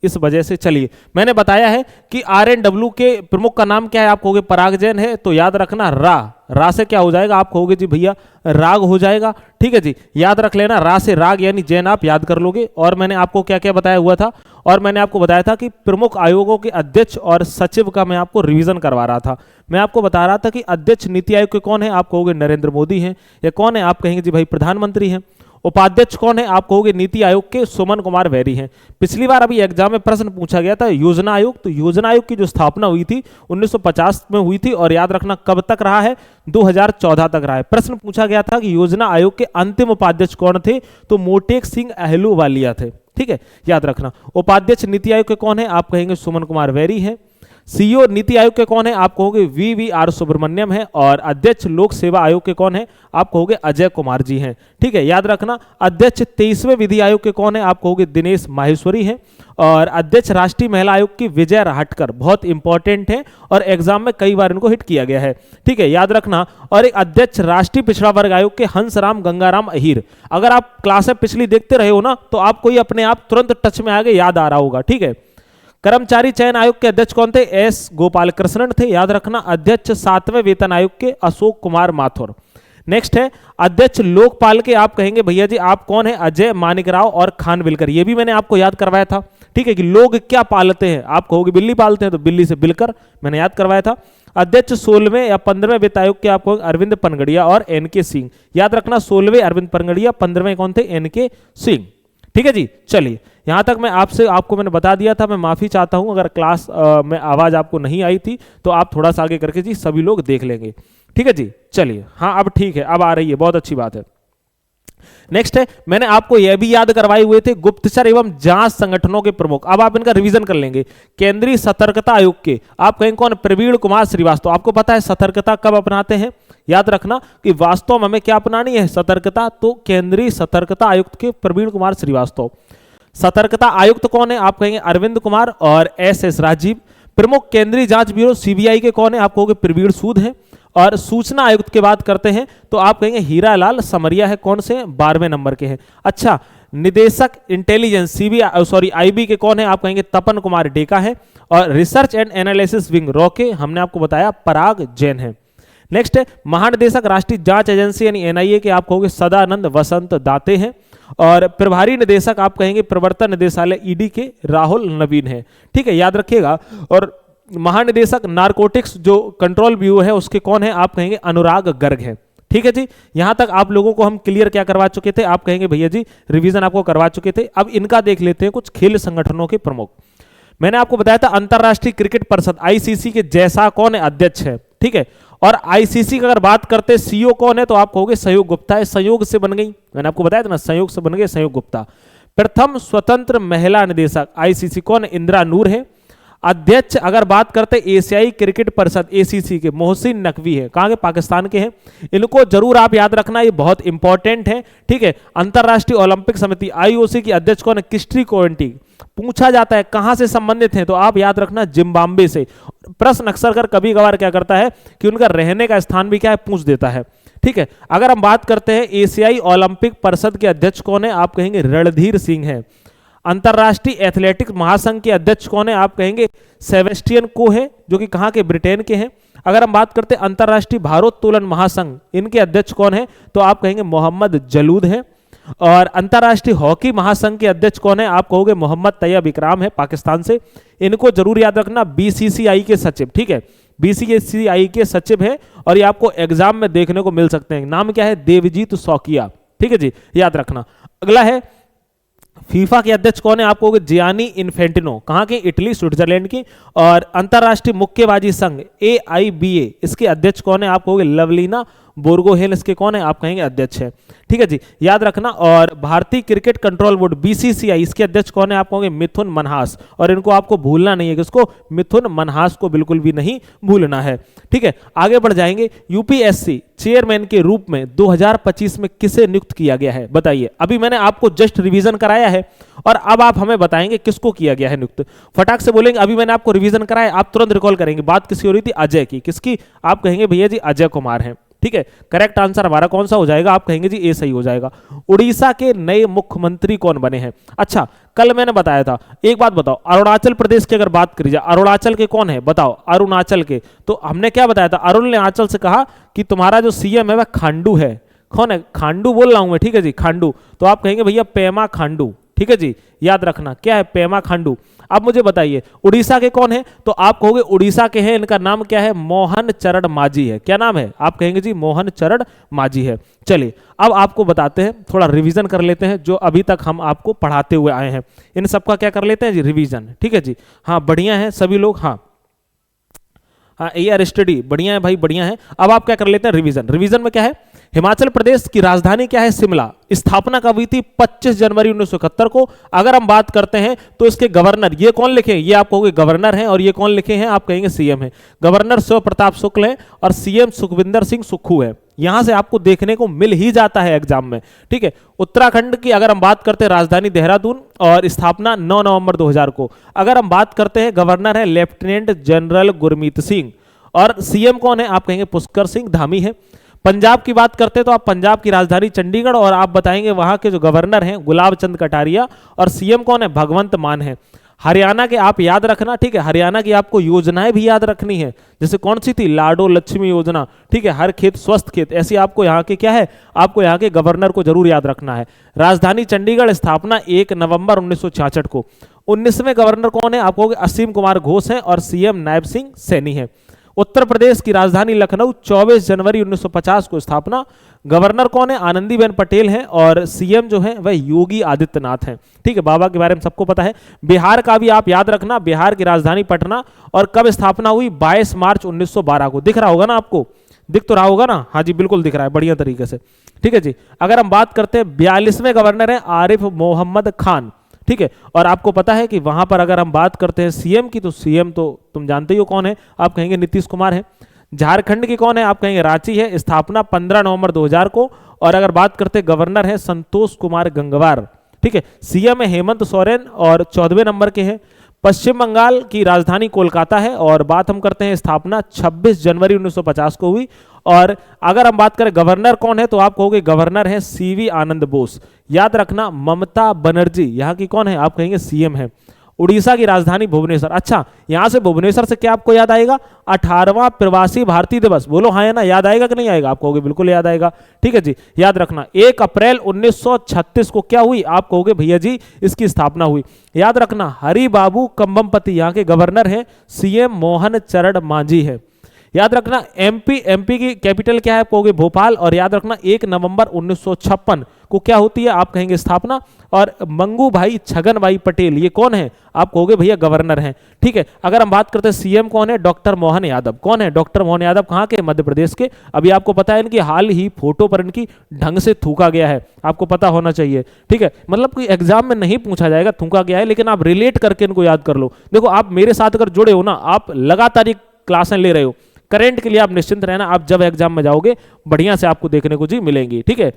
इस वजह से चलिए मैंने बताया है कि RNW के प्रमुख का नाम क्या है, आप कहोगे पराग जैन है, तो याद रखना रा से क्या हो जाएगा, आप कहोगे जी भैया राग हो जाएगा। ठीक है जी, याद रख लेना, रा से राग यानी जैन आप याद कर लोगे। और मैंने आपको क्या क्या बताया हुआ था, और मैंने आपको बताया था कि प्रमुख आयोगों के अध्यक्ष और सचिव का मैं आपको रिवीजन करवा रहा था। मैं आपको बता रहा था कि अध्यक्ष नीति आयोग के कौन है, आप कहोगे नरेंद्र मोदी हैं, या कौन है, आप कहेंगे जी भाई प्रधानमंत्री हैं। उपाध्यक्ष कौन है, आप कहोगे नीति आयोग के सुमन कुमार बैरी हैं। पिछली बार अभी एग्जाम में प्रश्न पूछा गया था योजना आयोग, तो योजना आयोग की जो स्थापना हुई थी 1950 में हुई थी, और याद रखना कब तक रहा है, 2014 तक रहा है। प्रश्न पूछा गया था कि योजना आयोग के अंतिम उपाध्यक्ष कौन थे, तो मोटेक सिंह अहलूवालिया थे। ठीक है, याद रखना। उपाध्यक्ष नीति आयोग के कौन है, आप कहेंगे सुमन कुमार बैरी हैं। सीईओ नीति आयोग के कौन है, आप कहोगे VVR सुब्रमण्यम है। और अध्यक्ष लोक सेवा आयोग के कौन है, आप कहोगे अजय कुमार जी हैं। ठीक है, याद रखना। अध्यक्ष 23वें विधि आयोग के कौन है, आप कहोगे दिनेश माहेश्वरी हैं। और अध्यक्ष राष्ट्रीय महिला आयोग की विजय राहटकर, बहुत इंपॉर्टेंट है और एग्जाम में कई बार इनको हिट किया गया है। ठीक है, याद रखना। और एक अध्यक्ष राष्ट्रीय पिछड़ा वर्ग आयोग के हंसराम गंगाराम अहीर। अगर आप क्लासें पिछली देखते रहे हो ना, तो आपको ये अपने आप तुरंत टच में आगे याद आ रहा होगा। ठीक है, कर्मचारी चयन आयोग के अध्यक्ष कौन थे, S गोपाल कृष्णन थे, याद रखना। अध्यक्ष 7वें वेतन आयोग के अशोक कुमार माथुर। नेक्स्ट है अध्यक्ष लोकपाल के, आप कहेंगे भैया जी आप कौन है, अजय मानिकराव और खानविलकर। ये भी मैंने आपको याद करवाया था। ठीक है, कि लोग क्या पालते हैं, आप कहोगे बिल्ली पालते हैं, तो बिल्ली से बिलकर, मैंने याद करवाया था। अध्यक्ष 16वें या 15वें वित्त आयोग के आपको अरविंद पनगड़िया और NK सिंह, याद रखना। 16वें अरविंद पनगड़िया, 15वें कौन थे, NK सिंह। ठीक है जी, चलिए यहां तक मैं आपको मैंने बता दिया था। मैं माफी चाहता हूं अगर क्लास में आवाज आपको नहीं आई थी, तो आप थोड़ा सा आगे करके जी सभी लोग देख लेंगे। ठीक है जी, चलिए हाँ अब ठीक है, अब आ रही है, बहुत अच्छी बात है। नेक्स्ट है, मैंने आपको यह भी याद करवाए हुए थे गुप्तचर एवं जांच संगठनों के प्रमुख। अब आप इनका रिवीजन कर लेंगे। केंद्रीय सतर्कता आयोग के आप कहेंगे कौन, प्रवीण कुमार श्रीवास्तव। आपको पता है सतर्कता कब अपनाते हैं, याद रखना कि वास्तव में हमें क्या अपनानी है, सतर्कता। तो केंद्रीय सतर्कता आयुक्त के प्रवीण कुमार श्रीवास्तव। सतर्कता आयुक्त कौन है, आप कहेंगे अरविंद कुमार और SS राजीव। प्रमुख केंद्रीय जांच ब्यूरो CBI के कौन है, आप कहोगे प्रवीण सूद है। और सूचना आयुक्त की बात करते हैं तो आप कहेंगे हीरालाल समरिया है, कौन से, 12वें नंबर के हैं। अच्छा, निदेशक इंटेलिजेंस IB के कौन है, आप कहेंगे तपन कुमार डेका है। और research and analysis wing raw के हमने आपको बताया पराग जैन है। नेक्स्ट है महानिदेशक राष्ट्रीय जांच एजेंसी यानी NIA के आप कहोगे सदानंद वसंत दाते हैं। और प्रभारी निदेशक आप कहेंगे प्रवर्तन निदेशालय ED के राहुल नवीन है। ठीक है, याद रखिएगा। और महानिदेशक नारकोटिक्स जो कंट्रोल ब्यूरो है उसके कौन है, आप कहेंगे अनुराग गर्ग है। ठीक है जी, यहां तक आप लोगों को हम क्लियर क्या करवा चुके थे, आप कहेंगे भैया जी रिवीजन आपको करवा चुके थे। अब इनका देख लेते हैं कुछ खेल संगठनों के प्रमुख। मैंने आपको बताया था अंतरराष्ट्रीय क्रिकेट परिषद ICC के जैसा कौन है, अध्यक्ष है। ठीक है, और ICC का अगर बात करते हैं CEO कौन है, तो आप कहोगे सहयोग गुप्ता है। संयोग से बन गई, मैंने आपको बताया था ना, संयोग से बन गए सहयोग गुप्ता। प्रथम स्वतंत्र महिला निदेशक ICC कौन है, इंदिरा नूर है। अध्यक्ष अगर बात करते एशियाई क्रिकेट परिषद ACC के मोहसिन नकवी है, कहां के, पाकिस्तान के हैं। इनको जरूर आप याद रखना, ये बहुत इंपॉर्टेंट है। ठीक है, अंतरराष्ट्रीय ओलंपिक समिति IOC की अध्यक्ष कौन है, क्रिस्टी कोवेंटी। पूछा जाता है कहां से संबंधित हैं, तो आप याद रखना जिम्बाब्वे से। प्रश्न अक्सर कर कभी कभार क्या करता है कि उनका रहने का स्थान भी क्या है, पूछ देता है। ठीक है, अगर हम बात करते हैं एशियाई ओलंपिक परिषद के अध्यक्ष कौन है, आप कहेंगे रणधीर सिंह है। अंतरराष्ट्रीय एथलेटिक्स महासंघ के अध्यक्ष कौन है, आप कहेंगे सेबेस्टियन को है, जो कि कहां के, ब्रिटेन के हैं। अगर हम बात करते हैं अंतरराष्ट्रीय भारोत्तोलन महासंघ, इनके अध्यक्ष कौन है, तो आप कहेंगे मोहम्मद जलूद है। और अंतरराष्ट्रीय हॉकी महासंघ के अध्यक्ष कौन है, आप कहोगे मोहम्मद तैयब इकराम है, पाकिस्तान से। इनको जरूर याद रखना, BCCI के सचिव। ठीक है, BCCI के सचिव है और ये आपको एग्जाम में देखने को मिल सकते हैं। नाम क्या है, देवजीत सौकिया। ठीक है जी, याद रखना। अगला है फीफा के अध्यक्ष कौन है, आप कहोगे जियानी इन्फेंटिनो, कहां के, इटली स्विट्जरलैंड की। और अंतरराष्ट्रीय मुक्केबाजी संघ AIBA, इसके अध्यक्ष कौन है, आप कहोगे लवलीना बोर्गोहेन, इसके कौन है, आप कहेंगे अध्यक्ष है। ठीक है जी, याद रखना। और भारतीय क्रिकेट कंट्रोल बोर्ड BCCI, इसके अध्यक्ष कौन है, आप कहोगे मिथुन मनहास। और इनको आपको भूलना नहीं है, किसको, मिथुन मनहास को बिल्कुल भी नहीं भूलना है। ठीक है, आगे बढ़ जाएंगे। UPSC चेयरमैन के रूप में 2025 में किसे नियुक्त किया गया है, बताइए। अभी मैंने आपको जस्ट रिवीजन कराया है और अब आप हमें बताएंगे किसको किया गया है नियुक्त। फटाक से बोलेंगे अभी मैंने आपको रिवीजन कराया, आप तुरंत रिकॉल करेंगे। बात किसकी हो रही थी, अजय की। किसकी, आप कहेंगे भैया जी अजय कुमार हैं। ठीक है, करेक्ट आंसर हमारा कौन सा हो जाएगा, आप कहेंगे जी ए सही हो जाएगा। उड़ीसा के नए मुख्यमंत्री कौन बने हैं? अच्छा, कल मैंने बताया था, एक बात बताओ, अरुणाचल प्रदेश की अगर बात करी जाए, अरुणाचल के कौन है बताओ, अरुणाचल के, तो हमने क्या बताया था, अरुण ने आंचल से कहा कि तुम्हारा जो सीएम है वह खांडू है। कौन है? खांडू बोल रहा हूं मैं, ठीक है जी, खांडू। तो आप कहेंगे भैया पेमा खांडू, ठीक है जी, याद रखना क्या है, पेमा खांडू। अब मुझे बताइए उड़ीसा के कौन है, तो आप कहोगे उड़ीसा के हैं, इनका नाम क्या है, मोहन चरण मांझी है। क्या नाम है? आप कहेंगे जी मोहन चरण मांझी है। चलिए अब आपको बताते हैं, थोड़ा रिवीजन कर लेते हैं जो अभी तक हम आपको पढ़ाते हुए आए हैं, इन सबका क्या कर लेते हैं जी, रिवीजन। ठीक है जी, हाँ बढ़िया है सभी लोग, हाँ हाँ AR स्टडी बढ़िया है भाई, बढ़िया है। अब आप क्या कर लेते हैं, रिवीजन। रिवीजन में क्या है, हिमाचल प्रदेश की राजधानी क्या है, शिमला। स्थापना कब हुई थी, 25 जनवरी 1971 को। अगर हम बात करते हैं तो इसके गवर्नर ये कौन लिखे, ये आप कहोगे गवर्नर हैं, और ये कौन लिखे हैं, आप कहेंगे सीएम है। गवर्नर शिव प्रताप शुक्ल है और सीएम सुखविंदर सिंह सुक्खू है। यहां से आपको देखने को मिल ही जाता है एग्जाम में, ठीक है। उत्तराखंड की अगर हम बात करते हैं, राजधानी देहरादून और स्थापना 9 नवंबर 2000 को। अगर हम बात करते हैं, गवर्नर है लेफ्टिनेंट जनरल गुरमीत सिंह और सीएम कौन है, आप कहेंगे पुष्कर सिंह धामी है। पंजाब की बात करते हैं तो आप पंजाब की राजधानी चंडीगढ़ और आप बताएंगे वहां के जो गवर्नर हैं गुलाब चंद कटारिया और सीएम कौन है, भगवंत मान है। हरियाणा के आप याद रखना, ठीक है, हरियाणा की आपको योजनाएं भी याद रखनी है, जैसे कौन सी थी, लाडो लक्ष्मी योजना, ठीक है, हर खेत स्वस्थ खेत, ऐसी आपको यहाँ के क्या है, आपको यहाँ के गवर्नर को जरूर याद रखना है। राजधानी चंडीगढ़, स्थापना 1 नवंबर 1966 को। 19वें गवर्नर कौन है, आपको असीम कुमार घोष है और सीएम नायब सिंह सैनी है। उत्तर प्रदेश की राजधानी लखनऊ, 24 जनवरी 1950 को स्थापना। गवर्नर कौन है, आनंदीबेन पटेल हैं और सीएम जो है वह योगी आदित्यनाथ हैं, ठीक है, बाबा के बारे में सबको पता है। बिहार का भी आप याद रखना, बिहार की राजधानी पटना और कब स्थापना हुई, 22 मार्च 1912 को। दिख रहा होगा ना आपको, दिख तो रहा होगा ना, हाँ जी बिल्कुल दिख रहा है बढ़िया तरीके से, ठीक है जी। अगर हम बात करते हैं, 42वें गवर्नर हैं आरिफ मोहम्मद खान, ठीक है, और आपको पता है कि वहां पर अगर हम बात करते हैं सीएम की, तो सीएम तो तुम जानते ही हो कौन है, आप कहेंगे नीतीश कुमार है। झारखंड की कौन है, आप कहेंगे रांची है, स्थापना 15 नवंबर 2000 को। और अगर बात करते हैं, गवर्नर है संतोष कुमार गंगवार, ठीक है। सीएम है हेमंत सोरेन और 14वें नंबर के हैं। पश्चिम बंगाल की राजधानी कोलकाता है और बात हम करते हैं, स्थापना 26 जनवरी 1950 को हुई। और अगर हम बात करें गवर्नर कौन है, तो आप कहोगे गवर्नर है सीवी आनंद बोस। याद रखना ममता बनर्जी यहाँ की कौन है, आप कहेंगे सीएम है। उड़ीसा की राजधानी भुवनेश्वर। अच्छा, यहां से भुवनेश्वर से क्या आपको याद आएगा, 18वां प्रवासी भारतीय दिवस, बोलो हाँ या ना, याद आएगा कि नहीं आएगा, आप कहोगे बिल्कुल याद आएगा, ठीक है जी। याद रखना 1 अप्रैल 1936 को क्या हुई, आप कहोगे भैया जी इसकी स्थापना हुई। याद रखना हरि बाबू कंबमपति यहाँ के गवर्नर हैं, सीएम मोहन चरण मांझी है। याद रखना एमपी की कैपिटल क्या है, आप कहोगे भोपाल। और याद रखना 1 नवंबर 1956 को क्या होती है, आप कहेंगे स्थापना। और मंगू भाई छगन भाई पटेल ये कौन है, आप कहोगे भैया गवर्नर हैं, ठीक है। अगर हम बात करते हैं सीएम कौन है, डॉक्टर मोहन यादव। कौन है डॉक्टर मोहन यादव, कहाँ के, मध्य प्रदेश के। अभी आपको पता है इनकी हाल ही फोटो पर इनकी ढंग से थूका गया है, आपको पता होना चाहिए, ठीक है। मतलब कोई एग्जाम में नहीं पूछा जाएगा थूका गया है, लेकिन आप रिलेट करके इनको याद कर लो। देखो आप मेरे साथ अगर जुड़े हो ना, आप लगातार क्लासें ले रहे हो, करंट के लिए आप निश्चिंत रहना, आप जब एग्जाम में जाओगे बढ़िया से आपको देखने को जी मिलेंगी, ठीक है।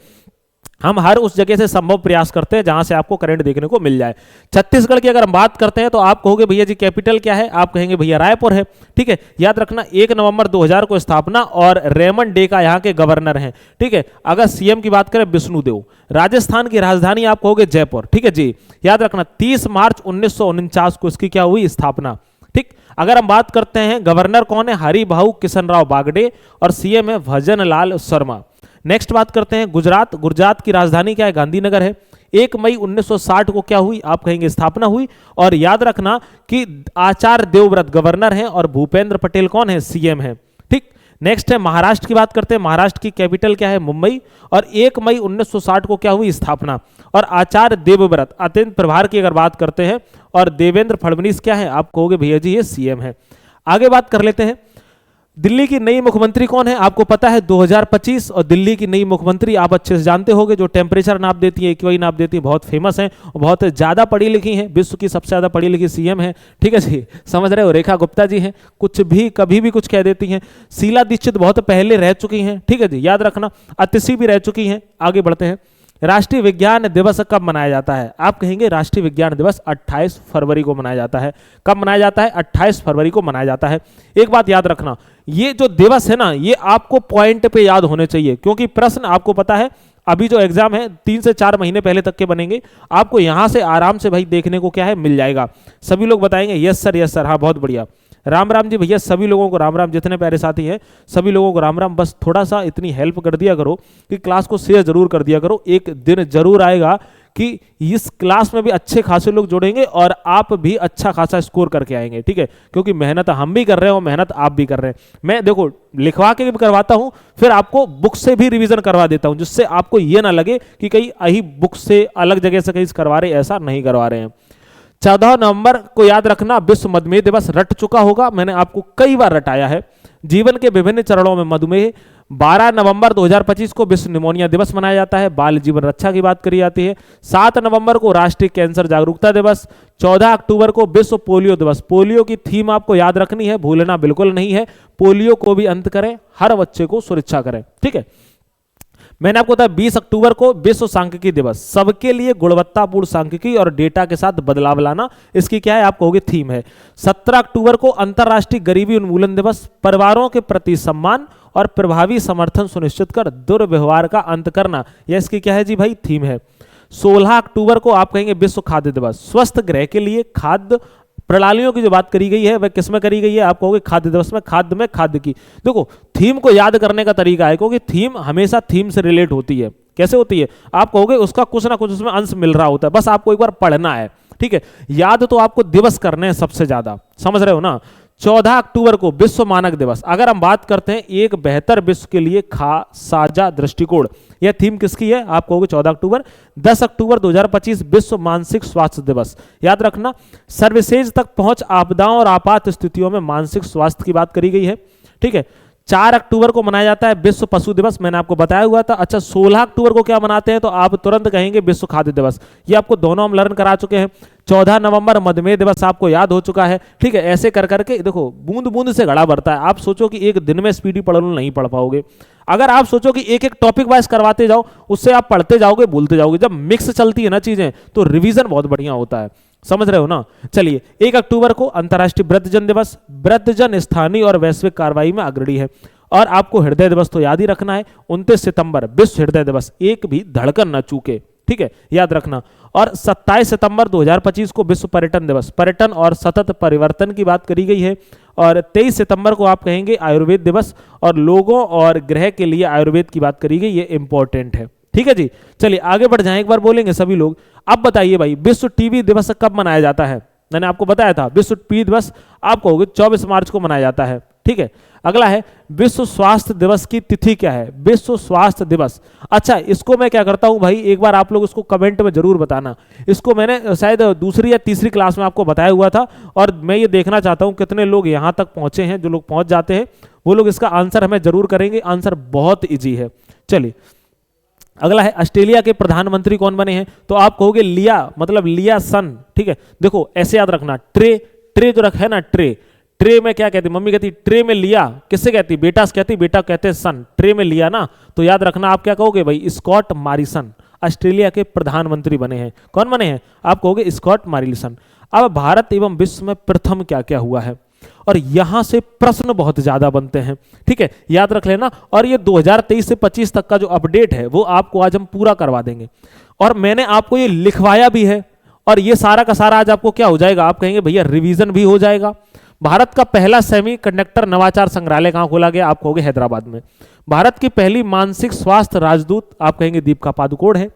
हम हर उस जगह से संभव प्रयास करते हैं जहां से आपको करंट देखने को मिल जाए। छत्तीसगढ़ की अगर हम बात करते हैं तो आप कहोगे भैया जी कैपिटल क्या है, आप कहेंगे भैया रायपुर है, ठीक है। याद रखना 1 नवंबर 2000 को स्थापना और रेमंड डे का यहाँ के गवर्नर हैं, ठीक है। अगर सीएम की बात करें विष्णुदेव। राजस्थान की राजधानी आप कहोगे जयपुर, ठीक है जी। याद रखना 30 मार्च 1949 को इसकी क्या हुई, स्थापना, ठीक। अगर हम बात करते हैं गवर्नर कौन है, हरिभाऊ किशनराव बागडे और सीएम है भजन लाल शर्मा। नेक्स्ट बात करते हैं गुजरात। गुजरात की राजधानी क्या है, गांधीनगर है। 1 मई 1960 को क्या हुई, आप कहेंगे स्थापना हुई। और याद रखना कि आचार्य देवव्रत गवर्नर हैं और भूपेंद्र पटेल कौन है, सीएम है, ठीक। नेक्स्ट है महाराष्ट्र की बात करते हैं। महाराष्ट्र की कैपिटल क्या है, मुंबई। और 1 मई 1960 को क्या हुई, स्थापना। और आचार्य देवव्रत अत्यंत प्रभार की अगर बात करते हैं, और देवेंद्र फडणवीस क्या है, आप कहोगे भैया जी ये सीएम है। आगे बात कर लेते हैं, दिल्ली की नई मुख्यमंत्री कौन है, आपको पता है 2025। और दिल्ली की नई मुख्यमंत्री आप अच्छे से जानते होंगे, जो टेम्परेचर नाप देती है, एक्यूआई नाप देती है, बहुत फेमस है और बहुत ज़्यादा पढ़ी लिखी हैं, विश्व की सबसे ज़्यादा पढ़ी लिखी सीएम है, ठीक है जी, समझ रहे हो। रेखा गुप्ता जी हैं, कुछ भी कभी भी कुछ कह देती हैं। शीला दीक्षित बहुत पहले रह चुकी हैं, ठीक है जी, याद रखना। अतिशी भी रह चुकी हैं। आगे बढ़ते हैं, राष्ट्रीय विज्ञान दिवस कब मनाया जाता है? आप कहेंगे राष्ट्रीय विज्ञान दिवस 28 फरवरी को मनाया जाता है। कब मनाया जाता है? 28 फरवरी को मनाया जाता है। एक बात याद रखना, ये जो दिवस है ना, ये आपको पॉइंट पे याद होने चाहिए, क्योंकि प्रश्न आपको पता है अभी जो एग्जाम है 3 से 4 महीने पहले तक के बनेंगे, आपको यहां से आराम से भाई देखने को क्या है मिल जाएगा। सभी लोग बताएंगे यस सर, हाँ बहुत बढ़िया, राम राम जी भैया, सभी लोगों को राम राम, जितने प्यारे साथी हैं सभी लोगों को राम राम। बस थोड़ा सा इतनी हेल्प कर दिया करो कि क्लास को शेयर जरूर कर दिया करो। एक दिन जरूर आएगा कि इस क्लास में भी अच्छे खासे लोग जुड़ेंगे और आप भी अच्छा खासा स्कोर करके आएंगे, ठीक है, क्योंकि मेहनत हम भी कर रहे हैं और मेहनत आप भी कर रहे हैं। मैं देखो लिखवा के भी करवाता हूं, फिर आपको बुक से भी रिवीजन करवा देता हूं, जिससे आपको ये ना लगे कि कहीं अही बुक से अलग जगह से कहीं करवा रहे, ऐसा नहीं करवा रहे हैं। 14 नवंबर को याद रखना विश्व मधुमेह दिवस, रट चुका होगा, मैंने आपको कई बार रटाया है। जीवन के विभिन्न चरणों में मधुमेह। 12 नवंबर 2025 को विश्व निमोनिया दिवस मनाया जाता है। बाल जीवन रक्षा की बात करी जाती है। 7 नवंबर को राष्ट्रीय कैंसर जागरूकता दिवस। 14 अक्टूबर को विश्व पोलियो दिवस। पोलियो की थीम आपको याद रखनी है, भूलना बिल्कुल नहीं है। पोलियो को भी अंत करें, हर बच्चे को सुरक्षा करें, ठीक है। मैंने आपको बताया 20 अक्टूबर को विश्व सांख्यिकी दिवस, सबके लिए गुणवत्तापूर्ण सांख्यिकी और डेटा के साथ बदलाव लाना, इसकी क्या है आप कहोगे थीम है। 17 अक्टूबर को अंतर्राष्ट्रीय गरीबी उन्मूलन दिवस, परिवारों के प्रति सम्मान और प्रभावी समर्थन सुनिश्चित कर दुर्व्यवहार का अंत करना, यह इसकी क्या है जी भाई थीम है। 16 अक्टूबर को आप कहेंगे विश्व खाद्य दिवस, स्वस्थ ग्रह के लिए खाद्य प्रणालियों की जो बात करी गई है वह किस में करी गई है, आप कहोगे खाद्य दिवस में। खाद्य की देखो थीम को याद करने का तरीका है, क्योंकि थीम हमेशा थीम से रिलेट होती है। कैसे होती है आप कहोगे, उसका कुछ ना कुछ उसमें अंश मिल रहा होता है, बस आपको एक बार पढ़ना है, ठीक है। याद तो आपको दिवस करने हैं सबसे ज्यादा, समझ रहे हो ना। 14 अक्टूबर को विश्व मानक दिवस, अगर हम बात करते हैं एक बेहतर विश्व के लिए साझा दृष्टिकोण, यह थीम किसकी है आप कहोगे 14 अक्टूबर। 10 अक्टूबर 2025 विश्व मानसिक स्वास्थ्य दिवस, याद रखना सर्विसेज तक पहुंच आपदाओं और आपात स्थितियों में मानसिक स्वास्थ्य की बात करी गई है, ठीक है। 4 अक्टूबर को मनाया जाता है विश्व पशु दिवस, मैंने आपको बताया हुआ था। अच्छा 16 अक्टूबर को क्या मनाते हैं, तो आप तुरंत कहेंगे विश्व खाद्य दिवस, ये आपको दोनों हम लर्न करा चुके हैं। 14 नवंबर मधुमेह दिवस आपको याद हो चुका है, ठीक है। ऐसे कर करके देखो बूंद बूंद से घड़ा भरता है। आप सोचो कि एक दिन में स्पीडी पढ़ लो, नहीं पढ़ पाओगे। अगर आप सोचो कि एक एक टॉपिक वाइज करवाते जाओ, उससे आप पढ़ते जाओगे भूलते जाओगे। जब मिक्स चलती है ना चीजें, तो रिवीजन बहुत बढ़िया होता है, समझ रहे हो ना। चलिए 1 अक्टूबर को अंतर्राष्ट्रीय वृद्धजन दिवस, वृद्धजन स्थानीय और वैश्विक कार्रवाई में अग्रणी है। और आपको हृदय दिवस तो याद ही रखना है, 29 सितंबर विश्व हृदय दिवस, एक भी धड़कन न चूके, ठीक है, याद रखना। और 27 सितंबर 2025 को विश्व पर्यटन दिवस, पर्यटन और सतत परिवर्तन की बात करी गई है। और 23 सितंबर को आप कहेंगे आयुर्वेद दिवस, और लोगों और ग्रह के लिए आयुर्वेद की बात करी गई, ये इंपॉर्टेंट है, ठीक है जी। चलिए आगे बढ़ जाएं, एक बार बोलेंगे सभी लोग। अब बताइए भाई विश्व टीबी दिवस कब मनाया जाता है, मैंने आपको बताया था विश्व टीबी दिवस आप कहोगे 24 मार्च को मनाया जाता है, ठीक है। अगला है विश्व स्वास्थ्य दिवस की तिथि क्या है, विश्व स्वास्थ्य दिवस। अच्छा इसको मैं क्या करता हूं भाई, एक बार आप लोग इसको कमेंट में जरूर बताना। इसको मैंने शायद दूसरी या तीसरी क्लास में आपको बताया हुआ था, और मैं ये देखना चाहता हूं कितने लोग यहां तक पहुंचे हैं। जो लोग पहुंच जाते हैं वो लोग इसका आंसर हमें जरूर करेंगे, आंसर बहुत ईजी है। चलिए अगला है ऑस्ट्रेलिया के प्रधानमंत्री कौन बने हैं, तो आप कहोगे लिया, मतलब लिया सन, ठीक है। देखो ऐसे याद रखना, ट्रे जो रखा है ना, ट्रे में क्या कहती, मम्मी कहती ट्रे में लिया, किससे कहती, बेटा से कहती, बेटा कहते सन, ट्रे में लिया ना, तो याद रखना आप क्या कहोगे भाई, स्कॉट मॉरिसन ऑस्ट्रेलिया के प्रधानमंत्री बने हैं। कौन बने हैं आप कहोगे स्कॉट मॉरिसन। अब भारत एवं विश्व में प्रथम क्या क्या हुआ है, और यहां से प्रश्न बहुत ज्यादा बनते हैं, ठीक है, याद रख लेना। और ये 2023 से 25 तक का जो अपडेट है वो आपको आज हम पूरा करवा देंगे, और मैंने आपको ये लिखवाया भी है, और ये सारा का सारा आज आपको क्या हो जाएगा, आप कहेंगे भैया रिवीजन भी हो जाएगा। भारत का पहला सेमीकंडक्टर नवाचार संग्रहालय कहां खोला गया, आप कहोगे हैदराबाद में। भारत की पहली मानसिक स्वास्थ्य राजदूत आप कहेंगे दीपिका पादुकोण है।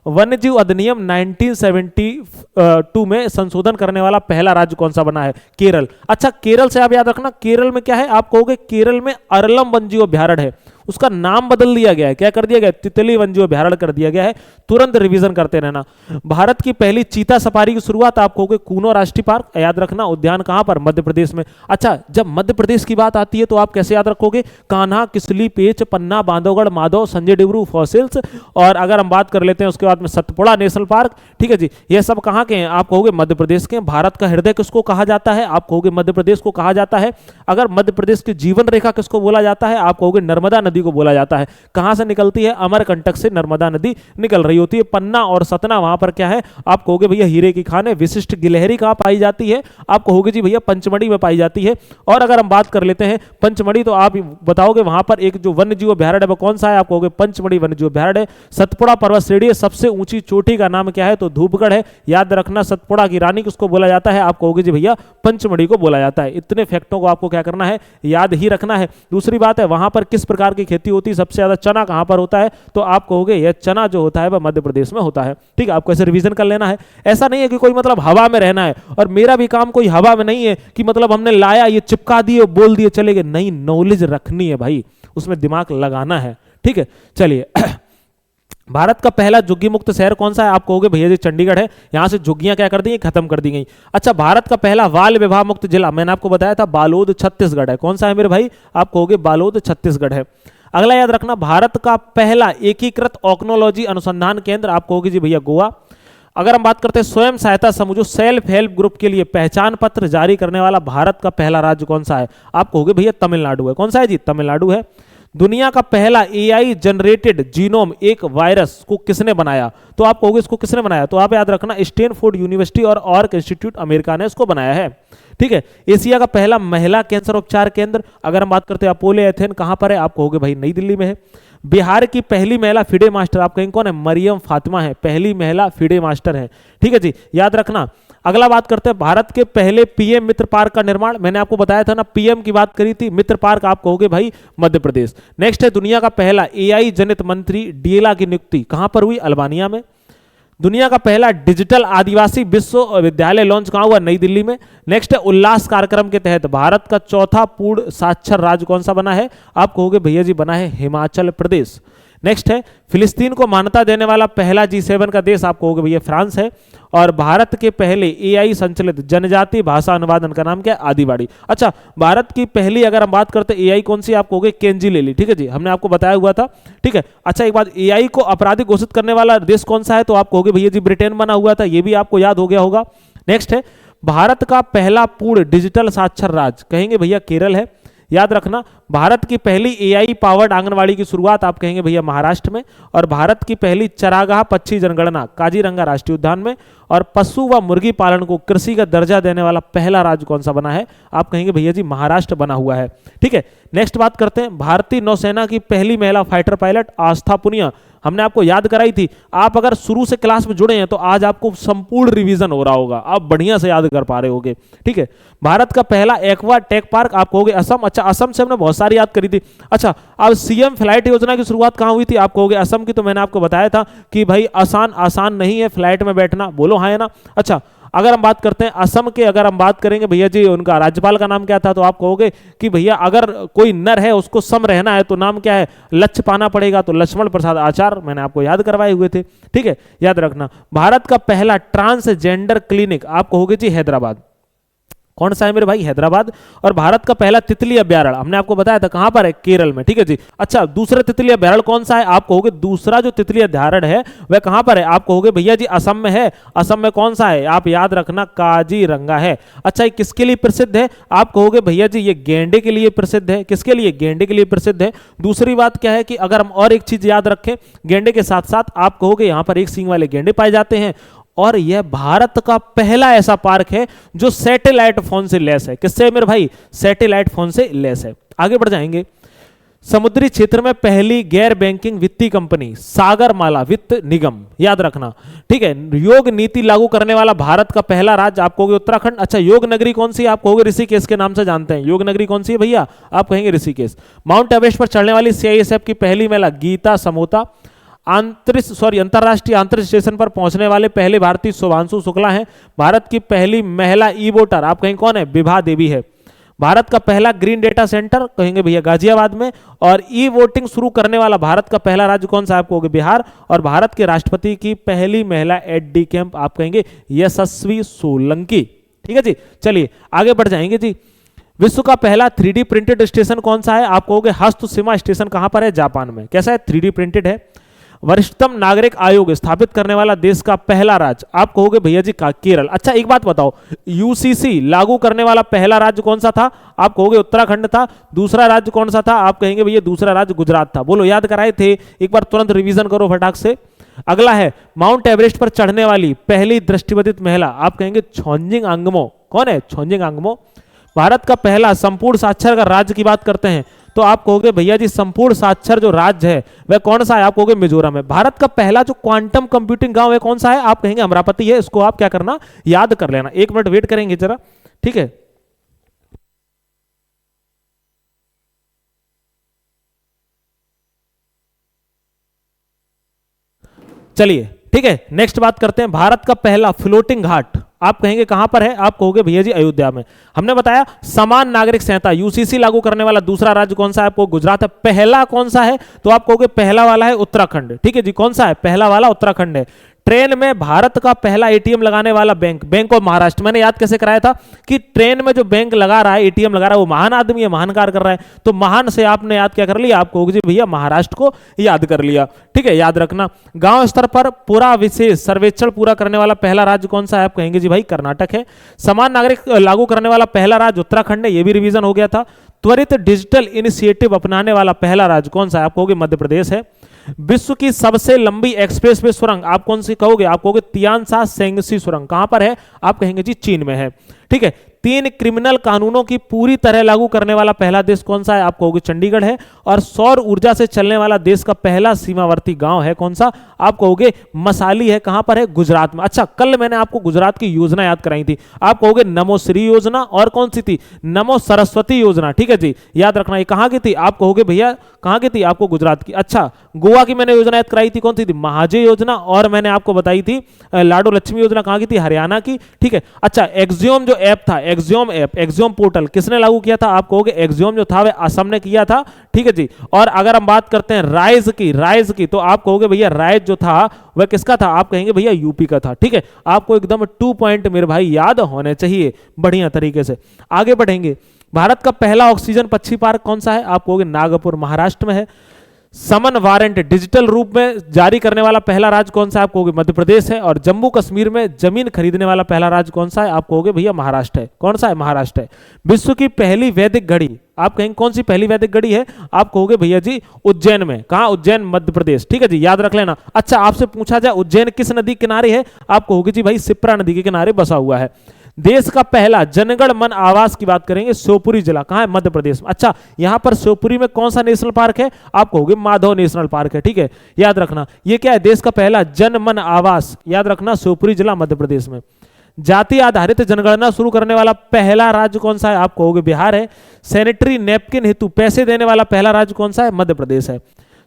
वन्य जीव अधिनियम 1972 में संशोधन करने वाला पहला राज्य कौन सा बना है, केरल। अच्छा केरल से आप याद रखना, केरल में क्या है आप कहोगे, केरल में अरलम वन्यजीव अभ्यारण्य है, उसका नाम बदल दिया गया है, क्या कर दिया गया, तितली वन्यजीव अभ्यारण्य कर दिया गया है। तुरंत रिवीजन करते रहना। भारत की पहली चीता सफारी की शुरुआत आप कहोगे कूनो राष्ट्रीय पार्क, याद रखना उद्यान कहां पर, मध्य प्रदेश में। अच्छा जब मध्य प्रदेश की बात आती है तो आप कैसे याद रखोगे, कान्हा, किसली, पेच, पन्ना, बांधवगढ़, माधव, संजय डिब्रू फॉसिल्स। और अगर हम बात कर लेते हैं उसके बाद में सतपुड़ा नेशनल पार्क, ठीक है जी, ये सब कहां के हैं आप कहोगे मध्य प्रदेश के। भारत का हृदय किसको कहा जाता है, आप कहोगे मध्य प्रदेश को कहा जाता है। अगर मध्य प्रदेश की जीवन रेखा किसको बोला जाता है, आप कहोगे नर्मदा नदी को बोला जाता है। कहां से निकलती है? अमरकंटक से नर्मदा नदी निकल रही होती है। पन्ना और सतना वहां पर क्या है? आप कहोगे भैया हीरे की खान है। विशिष्ट गिलहरी कहां पाई जाती है? आप कहोगे जी भैया पंचमढ़ी में पाई जाती है। और अगर हम बात कर लेते हैं पंचमढ़ी, तो आप बताओगे वहां पर एक जो वन्य जीव अभ्यारण्य है वो कौन सा है? आप कहोगे पंचमढ़ी वन्य जीव अभ्यारण्य। सतपुड़ा पर्वत श्रेणी सबसे ऊंची चोटी का नाम क्या है? तो धूपगढ़ है। याद रखना सतपुड़ा की रानी किसको बोला जाता है? आप कहोगे जी भैया पंचमढ़ी को बोला जाता है। इतने फैक्टों को आपको क्या करना है? याद ही रखना है। दूसरी बात है वहां पर किस प्रकार की खेती होती है? सबसे ज्यादा चना कहां पर होता है? तो आप कहोगे यह चना जो होता है वह मध्य प्रदेश में होता है। ठीक है, आपको ऐसे रिवीजन कर लेना है। ऐसा नहीं है कि कोई मतलब हवा में रहना है, और मेरा भी काम कोई हवा में नहीं है कि मतलब हमने लाया ये चिपका दिए बोल दिए चले गए। नहीं, नॉलेज रखनी है भाई, उसमें दिमाग लगाना है। ठीक है, चलिए भारत का पहला झुग्गी मुक्त शहर कौन सा है? आप कहोगे भैया जी चंडीगढ़ है। यहां से झुग्गियां क्या कर दी? खत्म कर दी गई। अच्छा, भारत का पहला बाल विवाह मुक्त जिला मैंने आपको बताया था बालोद छत्तीसगढ़ है। कौन सा है मेरे भाई? आप कहोगे बालोद छत्तीसगढ़ है। अगला याद रखना, भारत का पहला एकीकृत ऑक्नोलॉजी अनुसंधान केंद्र, आप कहोगे जी भैया गोवा। अगर हम बात करते हैं स्वयं सहायता समूह जो सेल्फ हेल्प ग्रुप के लिए पहचान पत्र जारी करने वाला भारत का पहला राज्य कौन सा है? आप कहोगे भैया तमिलनाडु है। कौन सा है जी? तमिलनाडु है। दुनिया का पहला एआई जनरेटेड जीनोम एक वायरस को किसने बनाया? तो आप कहोगे इसको किसने बनाया? तो आप याद रखना स्टैनफोर्ड यूनिवर्सिटी और ऑर्क इंस्टीट्यूट अमेरिका ने इसको बनाया है। ठीक है, एशिया का पहला महिला कैंसर उपचार केंद्र, अगर हम बात करते हैं अपोलो एथेन, कहां पर है? आप कहोगे भाई नई दिल्ली में है। बिहार की पहली महिला फिडे मास्टर, आप कहेंगे कौन है? मरियम फातिमा है, पहली महिला फिडे मास्टर है। ठीक है जी, याद रखना। अगला बात करते हैं भारत के पहले पीएम मित्र पार्क का निर्माण, मैंने आपको बताया था ना, पीएम की बात करी थी, मित्र पार्क आप कहोगे भाई मध्य प्रदेश। नेक्स्ट है दुनिया का पहला एआई जनित मंत्री डीएला की नियुक्ति कहां पर हुई? अल्बानिया में। दुनिया का पहला डिजिटल आदिवासी विश्वविद्यालय लॉन्च कहां हुआ? नई दिल्ली में। नेक्स्ट है उल्लास कार्यक्रम के तहत भारत का चौथा पूर्ण साक्षर राज्य कौन सा बना है? आप कहोगे भैया जी बना है हिमाचल प्रदेश। नेक्स्ट है फिलिस्तीन को मान्यता देने वाला पहला G7 का देश, आप कहोगे भैया फ्रांस है। और भारत के पहले एआई संचालित जनजाति भाषा अनुवादन का नाम क्या है? आदिवाड़ी। अच्छा, भारत की पहली अगर हम बात करते हैं एआई कौन सी? आप कहोगे केंजी ले ली। ठीक है जी, हमने आपको बताया हुआ था। ठीक है, अच्छा एक बात, एआई को आपराधिक घोषित करने वाला देश कौन सा है? तो आप कहोगे भैया जी ब्रिटेन बना हुआ था, ये भी आपको याद हो गया होगा। नेक्स्ट है भारत का पहला पूर्ण डिजिटल साक्षर राज्य, कहेंगे भैया केरल है। याद रखना, भारत की पहली एआई पावर्ड आंगनवाड़ी की शुरुआत आप कहेंगे भैया महाराष्ट्र में। और भारत की पहली चरागाह पक्षी जनगणना काजीरंगा राष्ट्रीय उद्यान में। और पशु व मुर्गी पालन को कृषि का दर्जा देने वाला पहला राज्य कौन सा बना है? आप कहेंगे भैया जी महाराष्ट्र बना हुआ है। ठीक है, नेक्स्ट बात करते हैं भारतीय नौसेना की पहली महिला फाइटर पायलट आस्था पुनिया, हमने आपको याद कराई थी। आप अगर शुरू से क्लास में जुड़े हैं तो आज आपको संपूर्ण रिवीजन हो रहा होगा, आप बढ़िया से याद कर पा रहे होगे। ठीक है, भारत का पहला एक्वा टेक पार्क आप कहोगे असम। अच्छा, असम से हमने बहुत सारी याद करी थी। अच्छा, अब सीएम फ्लाइट योजना की शुरुआत कहां हुई थी? आप कहोगे असम की। तो मैंने आपको बताया था कि भाई आसान नहीं है फ्लाइट में बैठना, बोलो हाँ है ना। अच्छा, अगर हम बात करते हैं असम के, अगर हम बात करेंगे भैया जी उनका राज्यपाल का नाम क्या था? तो आप कहोगे कि भैया अगर कोई नर है उसको सम रहना है तो नाम क्या है? लक्ष्य पाना पड़ेगा, तो लक्ष्मण प्रसाद आचार्य, मैंने आपको याद करवाए हुए थे। ठीक है, याद रखना। भारत का पहला ट्रांसजेंडर क्लिनिक आप कहोगे जी हैदराबाद। कौन सा है मेरे भाई? हैदराबाद। और भारत का पहला तितली अभ्यारण्य हमने आपको बताया था कहां पर है? केरल में। ठीक है जी। अच्छा, दूसरा तितली अभ्यारण्य कौन सा है? आप कहोगे दूसरा जो तितली अभ्यारण्य है वह कहां पर है? आप कहोगे भैया जी असम में है। असम में कौन सा है? आप याद रखना काजीरंगा है। अच्छा, ये किसके लिए प्रसिद्ध है? आप कहोगे भैया जी ये गेंडे के लिए प्रसिद्ध है। किसके लिए? गेंडे के लिए प्रसिद्ध है। दूसरी बात क्या है कि अगर हम और एक चीज याद रखें गेंडे के साथ साथ, आप कहोगे यहां पर एक सींग वाले गेंडे पाए जाते हैं। और यह भारत का पहला ऐसा पार्क है जो सैटेलाइट फोन से लैस है। किससे मेरे भाई? सैटेलाइट फोन से लैस है। आगे बढ़ जाएंगे। समुद्री क्षेत्र में पहली गैर बैंकिंग वित्तीय कंपनी सागरमाला वित्त निगम, याद रखना। ठीक है, योग नीति लागू करने वाला भारत का पहला राज्य आप कहोगे उत्तराखंड। अच्छा, योग नगरी कौन सी? आप कहोगे ऋषिकेश के नाम से जानते हैं। योग नगरी कौन सी है भैया? आप कहेंगे ऋषिकेश। माउंट एवरेस्ट पर चढ़ने वाली सीआईएसएफ की पहली महिला गीता समोता। अंतरराष्ट्रीय अंतरिक्ष स्टेशन पर पहुंचने वाले पहले भारतीय शुभांशु शुक्ला हैं। भारत की पहली महिला ई वोटर आप कहेंगे कौन है? विभा देवी है। भारत का पहला ग्रीन डेटा सेंटर कहेंगे भैया गाजियाबाद में। और ई वोटिंग शुरू करने वाला भारत का पहला राज्य कौन सा? आप कहोगे बिहार। और भारत के राष्ट्रपति की पहली महिला एडी कैंप आप कहेंगे यशस्वी सोलंकी। ठीक है जी, चलिए आगे बढ़ जाएंगे जी। विश्व का पहला 3D प्रिंटेड स्टेशन कौन सा है? आप कहोगे हस्तसीमा स्टेशन कहां पर है? जापान में। कैसा है? 3D प्रिंटेड है। वरिष्ठतम नागरिक आयोग स्थापित करने वाला देश का पहला राज्य, आप कहोगे भैया जी का केरल। अच्छा एक बात बताओ, यूसीसी लागू करने वाला पहला राज्य कौन सा था, आप कहोगे उत्तराखंड था। दूसरा राज्य कौन सा था, आप कहेंगे भैया दूसरा राज्य गुजरात था। बोलो याद कराए थे, एक बार तुरंत रिवीजन करो फटाक से। अगला है माउंट एवरेस्ट पर चढ़ने वाली पहली दृष्टिबाधित महिला, आप कहेंगे छोंजिंग अंगमो। कौन है, छोंजिंग अंगमो। भारत का पहला संपूर्ण साक्षर का राज्य की बात करते हैं तो आप कहोगे भैया जी संपूर्ण साक्षर जो राज्य है वह कौन सा है, आप कहोगे मिजोरम है। भारत का पहला जो क्वांटम कंप्यूटिंग गांव है कौन सा है, आप कहेंगे अमरावती है। इसको आप क्या करना, याद कर लेना। एक मिनट वेट करेंगे जरा, ठीक है। चलिए ठीक है, नेक्स्ट बात करते हैं। भारत का पहला फ्लोटिंग घाट आप कहेंगे कहां पर है, आप कहोगे भैया जी अयोध्या में। हमने बताया समान नागरिक संहिता यूसीसी लागू करने वाला दूसरा राज्य कौन सा है, आपको गुजरात है। पहला कौन सा है, तो आप कहोगे पहला वाला है उत्तराखंड। ठीक है जी, कौन सा है, पहला वाला उत्तराखंड है। ट्रेन में भारत का पहला एटीएम लगाने वाला बैंक, बैंक ऑफ महाराष्ट्र। मैंने याद कैसे कराया था कि ट्रेन में जो बैंक लगा रहा है, एटीएम लगा रहा है, वो महान आदमी है, महान कार्य कर रहा है। तो महान से आपने याद क्या कर लिया, आप कहोगे जी भैया महाराष्ट्र को याद कर लिया। ठीक है, याद रखना। गांव स्तर पर पूरा विशेष सर्वेक्षण पूरा करने वाला पहला राज्य कौन सा है, आप कहेंगे जी भाई कर्नाटक है। समान नागरिक लागू करने वाला पहला राज्य उत्तराखंड है, ये भी रिवीजन हो गया था। त्वरित डिजिटल इनिशिएटिव अपनाने वाला पहला राज्य कौन सा है, आप कहोगे मध्य प्रदेश है। विश्व की सबसे लंबी एक्सप्रेसवे सुरंग आप कौन सी कहोगे, आप कहोगे तियानसा सेंगसी सुरंग। कहां पर है, आप कहेंगे जी चीन में है। ठीक है, 3 क्रिमिनल कानूनों की पूरी तरह लागू करने वाला पहला देश कौन सा है, आप कहोगे चंडीगढ़ है। और सौर ऊर्जा से चलने वाला देश का पहला सीमावर्ती गांव है कौन सा, आप कहोगे मसाली है। कहां पर है, गुजरात में। अच्छा कल मैंने आपको गुजरात की योजना याद कराई थी, आप कहोगे नमो श्री योजना, और कौन सी थी, नमो सरस्वती योजना। ठीक है जी, याद रखना। ये कहां की थी, आप कहोगे भैया कहां की थी, आपको गुजरात की। अच्छा गोवा की मैंने योजना याद कराई थी, कौन सी थी, महाजय योजना। और मैंने आपको बताई थी लाडो लक्ष्मी योजना, कहां की थी, हरियाणा की। ठीक है, अच्छा एक्सियोम जो ऐप था, एक्सियोम ऐप, एक्सियोम पोर्टल किसने लागू किया था, आप कहोगे एक्सियोम जो था वह असम ने किया था। ठीक है जी। और अगर हम बात करते हैं राइज की, तो आप कहोगे भैया राइज जो था वह किसका था, आप कहेंगे भैया यूपी का था। ठीक है, आपको एकदम 2 पॉइंट मेरे भाई याद होने चाहिए बढ़िया तरीके से। आगे बढ़ेंगे। भारत का पहला ऑक्सीजन पक्षी पार्क कौन सा है, आप कहोगे नागपुर महाराष्ट्र में है। समन वारंट डिजिटल रूप में जारी करने वाला पहला राज्य कौन सा है, आप कहोगे मध्य प्रदेश है। और जम्मू कश्मीर में जमीन खरीदने वाला पहला राज्य कौन सा है, आप कहोगे भैया महाराष्ट्र है। कौन सा है, महाराष्ट्र है। विश्व की पहली वैदिक घड़ी आप कहेंगे कौन सी पहली वैदिक घड़ी है, आप कहोगे भैया जी उज्जैन में। कहां, उज्जैन मध्य प्रदेश। ठीक है जी, याद रख लेना। अच्छा आपसे पूछा जाए उज्जैन किस नदी किनारे है, आप कहोगे जी भाई शिप्रा नदी के किनारे बसा हुआ है। देश का पहला जनगण मन आवास की बात करेंगे, शिवपुरी जिला कहां है, मध्य प्रदेश में। अच्छा यहां पर शिवपुरी में कौन सा नेशनल पार्क है, आप कहोगे माधव नेशनल पार्क है। ठीक है, याद रखना। यह क्या है, देश का पहला जन मन आवास, याद रखना शिवपुरी जिला मध्य प्रदेश में। जाति आधारित जनगणना शुरू करने वाला पहला राज्य कौन सा है, आप कहोगे बिहार है। सैनिटरी नैपकिन हेतु पैसे देने वाला पहला राज्य कौन सा है, मध्य प्रदेश है।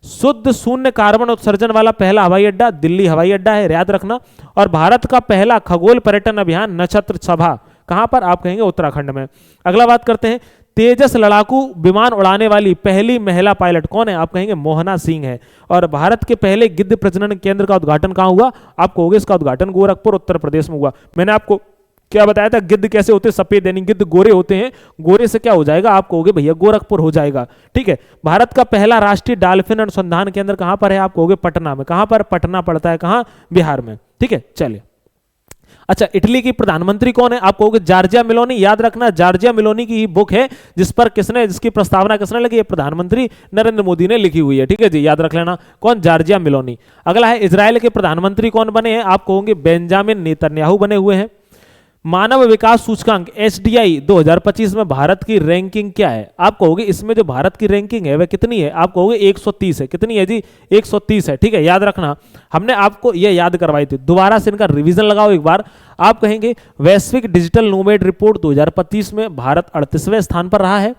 शुद्ध शून्य कार्बन उत्सर्जन वाला पहला हवाई अड्डा दिल्ली हवाई अड्डा है, याद रखना। और भारत का पहला खगोल पर्यटन अभियान नक्षत्र सभा कहां पर, आप कहेंगे उत्तराखंड में। अगला बात करते हैं, तेजस लड़ाकू विमान उड़ाने वाली पहली महिला पायलट कौन है, आप कहेंगे मोहना सिंह है। और भारत के पहले गिद्ध प्रजनन केंद्र का उद्घाटन कहां हुआ, आप कहोगे इसका उद्घाटन गोरखपुर उत्तर प्रदेश में हुआ। मैंने आपको क्या बताया था, गिद्ध कैसे होते हैं, सफेद, यानी गिद्ध गोरे होते हैं। गोरे से क्या हो जाएगा, आप कहोगे भैया गोरखपुर हो जाएगा। ठीक है, भारत का पहला राष्ट्रीय डॉल्फिन अनुसंधान केंद्र कहां पर है, आप कहोगे पटना में। कहां पर, पटना पड़ता है कहां, बिहार में। ठीक है, चलिए। अच्छा इटली की प्रधानमंत्री कौन है, आप कहोगे जॉर्जिया मेलोनी। याद रखना जॉर्जिया मेलोनी की ही बुक है जिस पर जिसकी प्रस्तावना किसने लगी है, प्रधानमंत्री नरेंद्र मोदी ने लिखी हुई है। ठीक है जी, याद रख लेना कौन, जॉर्जिया मेलोनी। अगला है इजराइल के प्रधानमंत्री कौन बने हैं, आप कहोगे बेंजामिन नेतन्याहू बने हुए हैं। मानव विकास सूचकांक एसडीआई 2025 में भारत की रैंकिंग क्या है, आप कहोगे इसमें जो भारत की रैंकिंग है वह कितनी है, आप कहोगे 130 है। कितनी है जी, 130 है। ठीक है, याद रखना। हमने आपको यह याद करवाई थी, दोबारा से इनका रिवीजन लगाओ एक बार। आप कहेंगे वैश्विक डिजिटल नोमैड रिपोर्ट 2025 में भारत 38वें स्थान पर रहा है।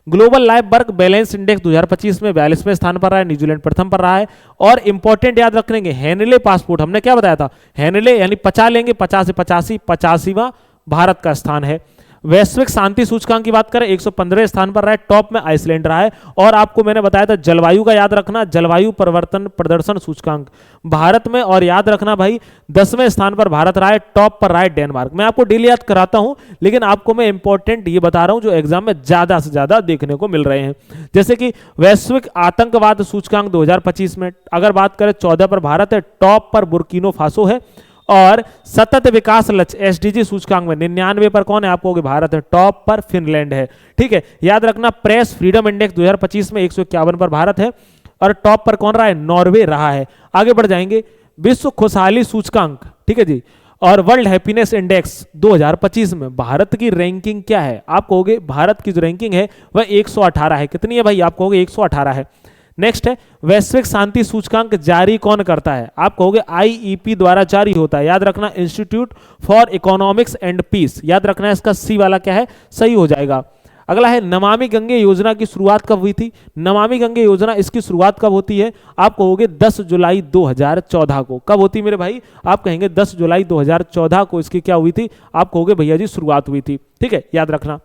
Global life work balance index 2025 में 42वें स्थान पर रहा है, न्यूजीलैंड प्रथम पर रहा है। और इंपॉर्टेंट याद रखेंगे हेनले पासपोर्ट, हमने क्या बताया था, हेनले यानी 50 लेंगे, 50 से 85, 85वां भारत का स्थान है। वैश्विक शांति सूचकांक की बात करें 115वें स्थान पर रहा है, टॉप में आइसलैंड रहा है। और आपको मैंने बताया था जलवायु का याद रखना, जलवायु परिवर्तन प्रदर्शन सूचकांक भारत में, और याद रखना भाई 10वें स्थान पर भारत रहा है, टॉप पर रहा है डेनमार्क। मैं आपको डेली याद कराता हूं, लेकिन आपको मैं इंपॉर्टेंट ये बता रहा हूं जो एग्जाम में ज्यादा से ज्यादा देखने को मिल रहे हैं। जैसे कि वैश्विक आतंकवाद सूचकांक 2025 में अगर बात करें 14 पर भारत है, टॉप पर बुर्किनो फासो है। और सतत विकास लक्ष्य एसडीजी सूचकांक में 99 पर कौन है, आप कहोगे भारत है, टॉप पर फिनलैंड है। ठीक है, याद रखना प्रेस फ्रीडम इंडेक्स 2025 में 151 पर भारत है, और टॉप पर कौन रहा है, नॉर्वे रहा है। आगे बढ़ जाएंगे, विश्व खुशहाली सूचकांक, ठीक है जी, और वर्ल्ड हैप्पीनेस इंडेक्स 2025 में भारत की रैंकिंग क्या है, आप कहोगे भारत की जो रैंकिंग है वह 118 है। कितनी है भाई, आप कहोगे 118 है। नेक्स्ट है वैश्विक शांति सूचकांक जारी कौन करता है, आप कहोगे आईईपी द्वारा जारी होता है। याद रखना Institute for Economics and Peace, याद रखना इसका सी वाला क्या है, सही हो जाएगा। अगला है नमामि गंगे योजना की शुरुआत कब हुई थी, नमामि गंगे योजना इसकी शुरुआत कब होती है, आप कहोगे 10 जुलाई 2014 को। कब होती मेरे भाई, आप कहेंगे 10 जुलाई 2014 को इसकी क्या हुई थी, आप कहोगे भैया जी शुरुआत हुई थी। ठीक है, याद रखना।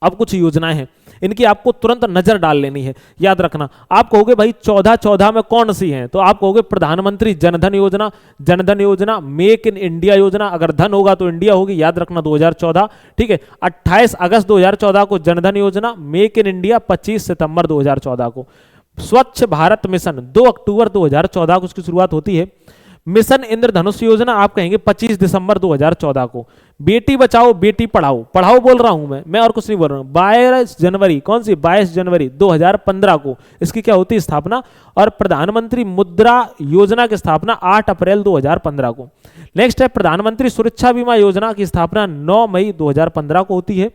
अब कुछ योजनाएं हैं, इनकी आपको तुरंत नजर डाल लेनी है। याद रखना, आप कहोगे भाई 14 में कौन सी हैं, तो आप कहोगे प्रधानमंत्री जनधन योजना, जनधन योजना, मेक इन इंडिया योजना, अगर धन होगा तो इंडिया होगी, याद रखना 2014। ठीक है, 28 अगस्त 2014 को जनधन योजना, मेक इन इंडिया 25 सितंबर 2014 को। स्वच्छ भारत मिशन 2 अक्टूबर 2014 को उसकी शुरुआत होती है। मिशन इंद्रधनुष योजना आप कहेंगे 25 दिसंबर 2014 को। बेटी बचाओ बेटी पढ़ाओ, पढ़ाओ बोल रहा हूं मैं और कुछ नहीं बोल रहा हूं। 22 जनवरी, कौन सी 22 जनवरी 2015 को इसकी क्या होती है स्थापना। और प्रधानमंत्री मुद्रा योजना की स्थापना 8 अप्रैल 2015 को। नेक्स्ट है प्रधानमंत्री सुरक्षा बीमा योजना की स्थापना 9 मई 2015 को होती है।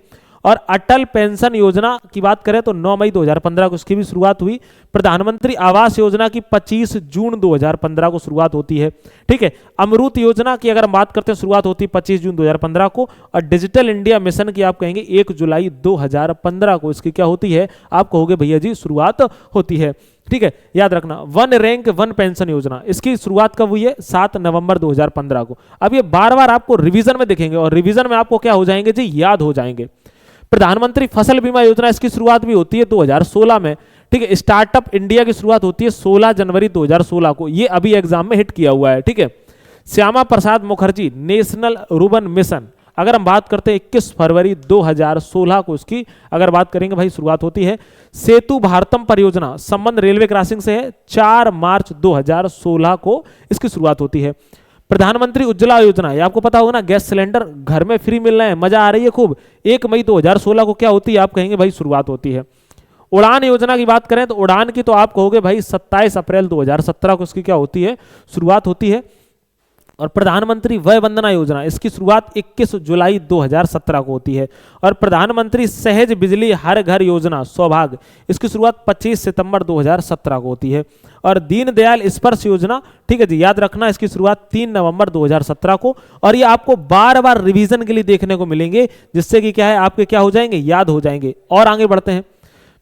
और अटल पेंशन योजना की बात करें तो 9 मई 2015 को इसकी भी शुरुआत हुई। प्रधानमंत्री आवास योजना की 25 जून 2015 को शुरुआत होती है। ठीक है, अमृत योजना की अगर हम बात करते हैं शुरुआत होती है 25 जून 2015 को। और डिजिटल इंडिया मिशन की आप कहेंगे 1 जुलाई 2015 को इसकी क्या होती है, आप कहोगे भैया जी शुरुआत होती है। ठीक है, याद रखना वन रैंक वन पेंशन योजना इसकी शुरुआत कब हुई है, 7 नवंबर 2015 को। अब ये बार बार आपको रिवीजन में दिखेंगे और रिवीजन में आपको क्या हो जाएंगे जी, याद हो जाएंगे। प्रधानमंत्री फसल बीमा योजना इसकी शुरुआत भी होती है 2016 में। ठीक है, स्टार्टअप इंडिया की शुरुआत होती है 16 जनवरी 2016 को, ये अभी एग्जाम में हिट किया हुआ है। ठीक है, Shyama Prasad Mukherjee national rurban mission अगर हम बात करते हैं 21 फरवरी 2016 को इसकी अगर बात करेंगे भाई शुरुआत होती है। सेतु भारतम परियोजना संबंध रेलवे क्रॉसिंग से है, 4 मार्च 2016 को इसकी शुरुआत होती है। प्रधानमंत्री उज्ज्वला योजना, ये आपको पता होगा ना, गैस सिलेंडर घर में फ्री मिल रहे हैं, मजा आ रही है खूब। 1 मई 2016 को क्या होती है, आप कहेंगे भाई शुरुआत होती है। उड़ान योजना की बात करें तो उड़ान की तो आप कहोगे भाई 27 अप्रैल 2017 को इसकी क्या होती है, शुरुआत होती है। और प्रधानमंत्री वय वंदना योजना इसकी शुरुआत 21 जुलाई 2017 को होती है। और प्रधानमंत्री सहज बिजली हर घर योजना सौभाग्य इसकी शुरुआत 25 सितंबर 2017 को होती है। और दीनदयाल स्पर्श योजना, ठीक है जी, याद रखना इसकी शुरुआत 3 नवंबर 2017 को। और ये आपको बार बार रिवीजन के लिए देखने को मिलेंगे, जिससे कि क्या है आपके क्या हो जाएंगे, याद हो जाएंगे। और आगे बढ़ते हैं,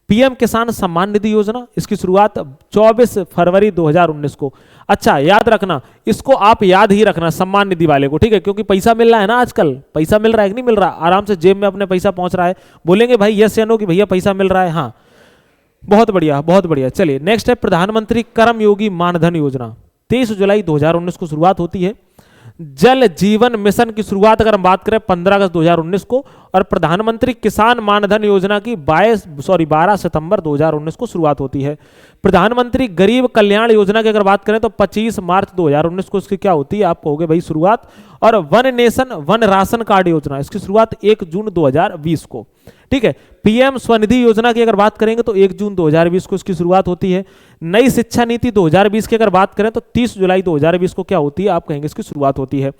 पीएम किसान सम्मान निधि योजना इसकी शुरुआत 24 फरवरी 2019 को। अच्छा, याद रखना इसको, आप याद ही रखना सम्मान निधि वाले को, ठीक है, क्योंकि पैसा मिल रहा है ना आजकल, पैसा मिल रहा है कि नहीं मिल रहा, आराम से जेब में अपने पैसा पहुंच रहा है। बोलेंगे भाई यस या नो कि भैया पैसा मिल रहा है, हाँ बहुत बढ़िया बहुत बढ़िया। चलिए नेक्स्ट है प्रधानमंत्री कर्मयोगी मानधन योजना, 23 जुलाई 2019 को शुरुआत होती है। जल जीवन मिशन की शुरुआत अगर हम बात करें 15 अगस्त 2019 को। और प्रधानमंत्री किसान मानधन योजना की 12 सितंबर 2019 को शुरुआत होती है। प्रधानमंत्री गरीब कल्याण योजना की अगर बात करें तो 25 मार्च 2019 को इसकी क्या होती है, आप कहोगे भाई शुरुआत। और one nation one ration card योजना इसकी शुरुआत 1 जून 2020 को। ठीक है, पीएम स्वनिधि योजना की अगर बात करेंगे तो 1 जून 2020 को इसकी शुरुआत होती है। नई शिक्षा नीति 2020 की अगर बात करें तो 30 जुलाई 2020 को क्या होती है, आप कहेंगे इसकी शुरुआत होती है।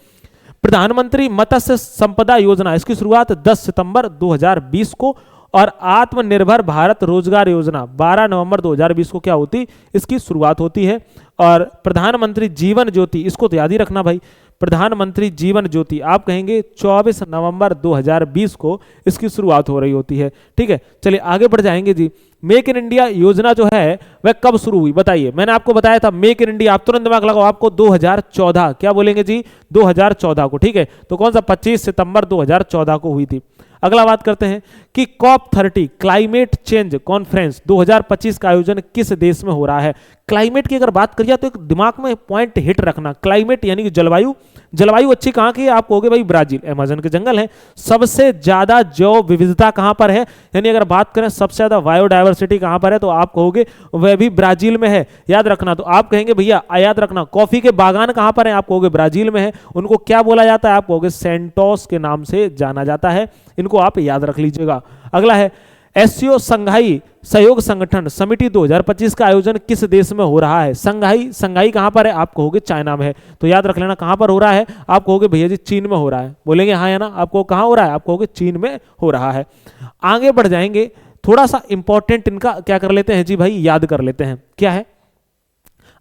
प्रधानमंत्री मत्स्य संपदा योजना इसकी शुरुआत 10 सितंबर 2020 को। और आत्मनिर्भर भारत रोजगार योजना 12 नवंबर 2020 को क्या होती, इसकी शुरुआत होती है। और प्रधानमंत्री जीवन ज्योति इसको तो याद ही रखना भाई, प्रधानमंत्री जीवन ज्योति आप कहेंगे 24 नवंबर 2020 को इसकी शुरुआत हो रही होती है। ठीक है, चलिए आगे बढ़ जाएंगे जी। मेक इन इंडिया योजना जो है वह कब शुरू हुई बताइए, मैंने आपको बताया था मेक इन इंडिया, आप तुरंत दिमाग लगाओ, आपको 2014, क्या बोलेंगे जी 2014 को। ठीक है, तो कौन सा 25 सितंबर 2014 को हुई थी। अगला बात करते हैं कि COP30 क्लाइमेट चेंज कॉन्फ्रेंस 2025 का आयोजन किस देश में हो रहा है। क्लाइमेट की अगर बात करिए तो एक दिमाग में पॉइंट हिट रखना, क्लाइमेट यानी कि जलवायु। जलवायु अच्छी कहाँ की है, आप कहोगे भाई ब्राजील, अमेज़न के जंगल हैं। सबसे ज्यादा जैव विविधता कहाँ पर है, यानी अगर बात करें सबसे ज्यादा बायोडायवर्सिटी कहाँ पर है, तो आप कहोगे वह भी ब्राजील में है। याद रखना, तो आप कहेंगे भैया याद रखना कॉफी के बागान कहाँ पर है, आप कहोगे ब्राजील में है। उनको क्या बोला जाता है, आप कहोगे सेंटोस के नाम से जाना जाता है। इनको आप याद रख लीजिएगा। अगला है एससीओ संघाई सहयोग संगठन समिति 2025 का आयोजन किस देश में हो रहा है। संघाई कहां पर है, आप कहोगे चाइना में है। तो याद रख लेना कहां पर हो रहा है, आप कहोगे भैया जी चीन में हो रहा है। बोलेंगे हाँ है ना, आपको कहां हो रहा है, आप कहोगे चीन में हो रहा है। आगे बढ़ जाएंगे, थोड़ा सा इंपॉर्टेंट इनका क्या कर लेते हैं जी भाई, याद कर लेते हैं। क्या है,